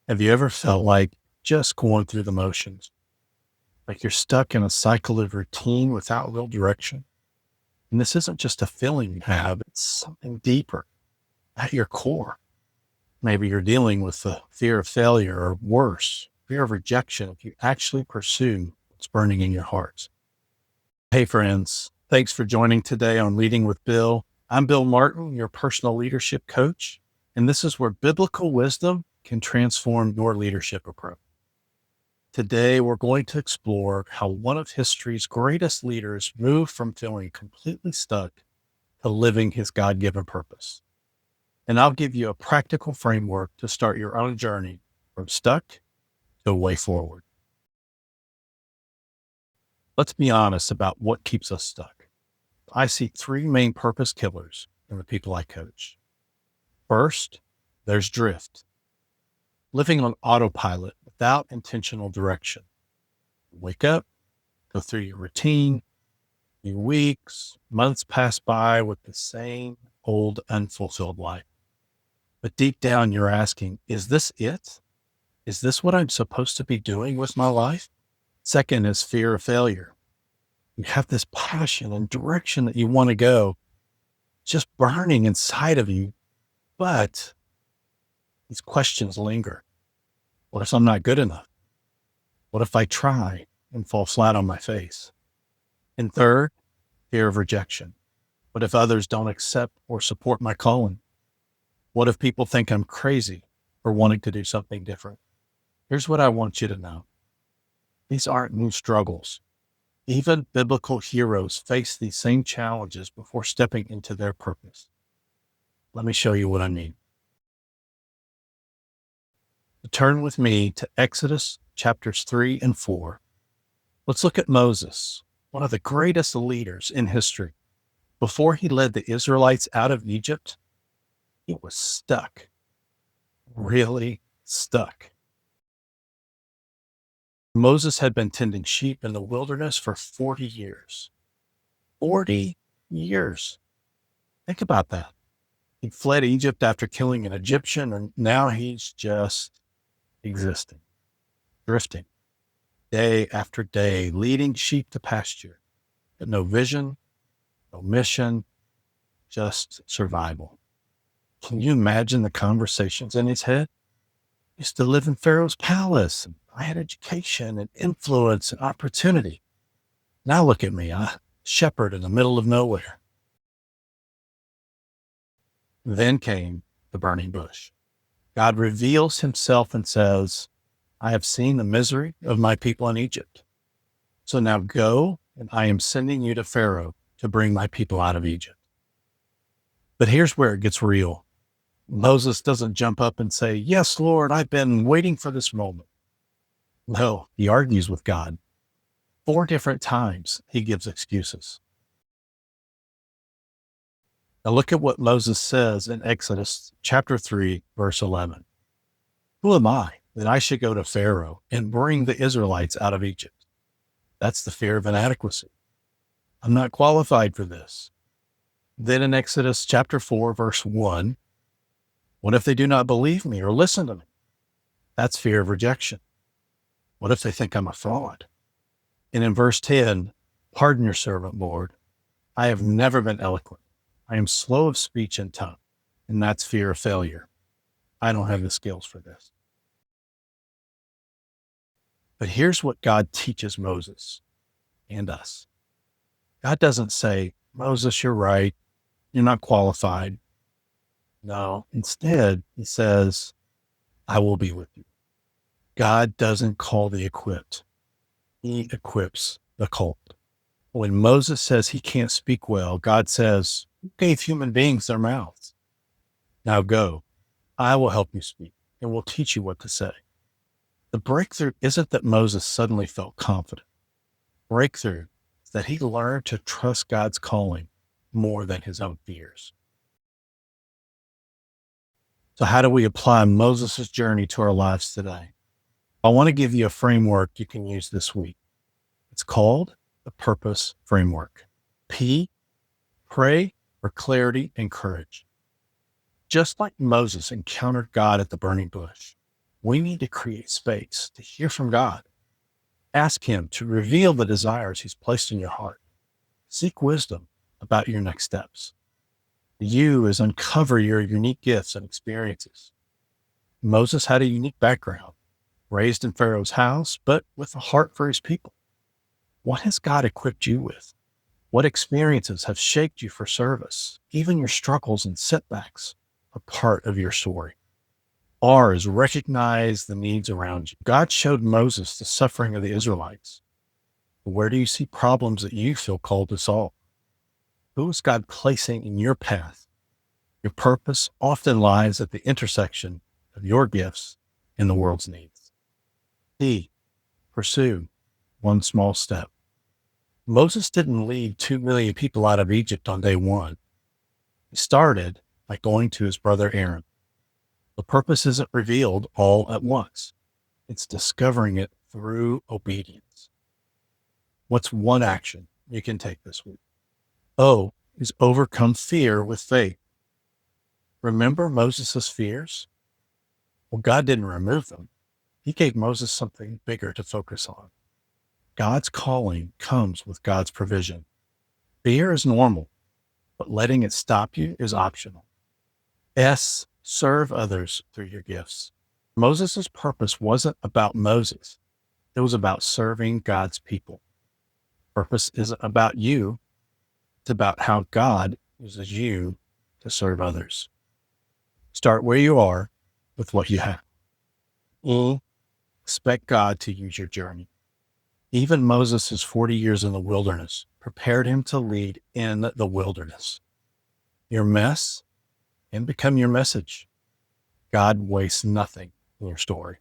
Have you ever felt like just going through the motions, like you're stuck in a cycle of routine without real direction? And this isn't just a feeling you have, it's something deeper at your core. Maybe you're dealing with the fear of failure or worse, fear of rejection if you actually pursue what's burning in your hearts. Hey, friends, thanks for joining today on Leading with Bill. I'm Bill Martin, your personal leadership coach, and this is where biblical wisdom can transform your leadership approach. Today, we're going to explore how one of history's greatest leaders moved from feeling completely stuck to living his God-given purpose. And I'll give you a practical framework to start your own journey from stuck to a way forward. Let's be honest about what keeps us stuck. I see three main purpose killers in the people I coach. First, there's drift, living on autopilot without intentional direction. Wake up, go through your routine, few weeks, months pass by with the same old unfulfilled life. But deep down, you're asking, is this it? Is this what I'm supposed to be doing with my life? Second is fear of failure. You have this passion and direction that you want to go, just burning inside of you, but these questions linger. What if I'm not good enough? What if I try and fall flat on my face? And third, fear of rejection. What if others don't accept or support my calling? What if people think I'm crazy for wanting to do something different? Here's what I want you to know. These aren't new struggles. Even biblical heroes face these same challenges before stepping into their purpose. Let me show you what I mean. Turn with me to Exodus chapters 3 and 4. Let's look at Moses, one of the greatest leaders in history. Before he led the Israelites out of Egypt, he was stuck, really stuck. Moses had been tending sheep in the wilderness for 40 years. 40 years. Think about that. He fled Egypt after killing an Egyptian, and now he's just existing, drifting, day after day, leading sheep to pasture, but no vision, no mission, just survival. Can you imagine the conversations in his head? I used to live in Pharaoh's palace. And I had education and influence and opportunity. Now look at me, a shepherd in the middle of nowhere. Then came the burning bush. God reveals himself and says, I have seen the misery of my people in Egypt. So now go, and I am sending you to Pharaoh to bring my people out of Egypt. But here's where it gets real. Moses doesn't jump up and say, yes, Lord, I've been waiting for this moment. No, he argues with God. 4 different times he gives excuses. Now look at what Moses says in Exodus chapter 3, verse 11. Who am I that I should go to Pharaoh and bring the Israelites out of Egypt? That's the fear of inadequacy. I'm not qualified for this. Then in Exodus chapter 4, verse 1, what if they do not believe me or listen to me? That's fear of rejection. What if they think I'm a fraud? And in verse 10, pardon your servant, Lord. I have never been eloquent. I am slow of speech and tongue, and that's fear of failure. I don't have the skills for this. But here's what God teaches Moses and us. God doesn't say, Moses, you're right. You're not qualified. No, instead, he says, I will be with you. God doesn't call the equipped. He equips the called. When Moses says he can't speak well, God says, who gave human beings their mouths? Now go. I will help you speak and will teach you what to say. The breakthrough isn't that Moses suddenly felt confident. Breakthrough is that he learned to trust God's calling more than his own fears. So how do we apply Moses' journey to our lives today? I want to give you a framework you can use this week. It's called the Purpose Framework. P, pray for clarity and courage. Just like Moses encountered God at the burning bush, We need to create space to hear from God. Ask Him to reveal the desires He's placed in your heart. Seek wisdom about your next steps. You is uncover your unique gifts and experiences. Moses had a unique background, raised in Pharaoh's house, but with a heart for his people. What has God equipped you with? What experiences have shaped you for service? Even your struggles and setbacks are part of your story. R is recognize the needs around you. God showed Moses the suffering of the Israelites. Where do you see problems that you feel called to solve? Who is God placing in your path? Your purpose often lies at the intersection of your gifts and the world's needs. T, pursue one small step. Moses didn't lead 2 million people out of Egypt on day one. He started by going to his brother Aaron. The purpose isn't revealed all at once. It's discovering it through obedience. What's one action you can take this week? O is overcome fear with faith. Remember Moses' fears? Well, God didn't remove them. He gave Moses something bigger to focus on. God's calling comes with God's provision. Fear is normal, but letting it stop you is optional. S, serve others through your gifts. Moses' purpose wasn't about Moses. It was about serving God's people. Purpose isn't about you. It's about how God uses you to serve others. Start where you are with what you have. E, expect God to use your journey. Even Moses' 40 years in the wilderness prepared him to lead in the wilderness. Your mess can become your message. God wastes nothing in your story.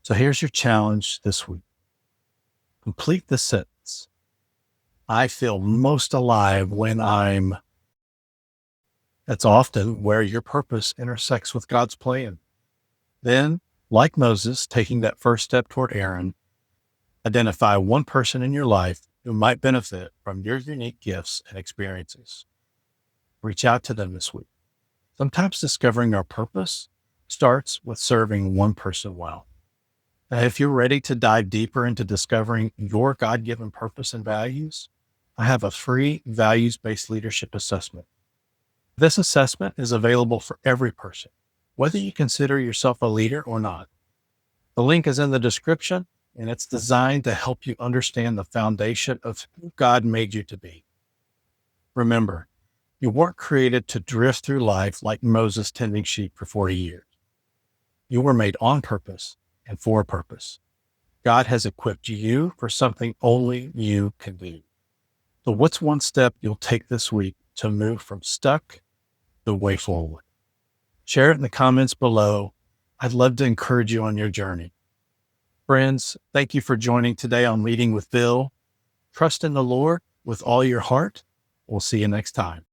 So here's your challenge this week. Complete the sentence. I feel most alive when I'm. That's often where your purpose intersects with God's plan. Then, like Moses taking that first step toward Aaron, identify one person in your life who might benefit from your unique gifts and experiences. Reach out to them this week. Sometimes discovering our purpose starts with serving one person well. Now, if you're ready to dive deeper into discovering your God-given purpose and values, I have a free values-based leadership assessment. This assessment is available for every person, whether you consider yourself a leader or not. The link is in the description, and it's designed to help you understand the foundation of who God made you to be. Remember, you weren't created to drift through life like Moses tending sheep for 40 years. You were made on purpose and for a purpose. God has equipped you for something only you can do. So what's one step you'll take this week to move from stuck to the way forward? Share it in the comments below. I'd love to encourage you on your journey. Friends, thank you for joining today on Leading with Bill. Trust in the Lord with all your heart. We'll see you next time.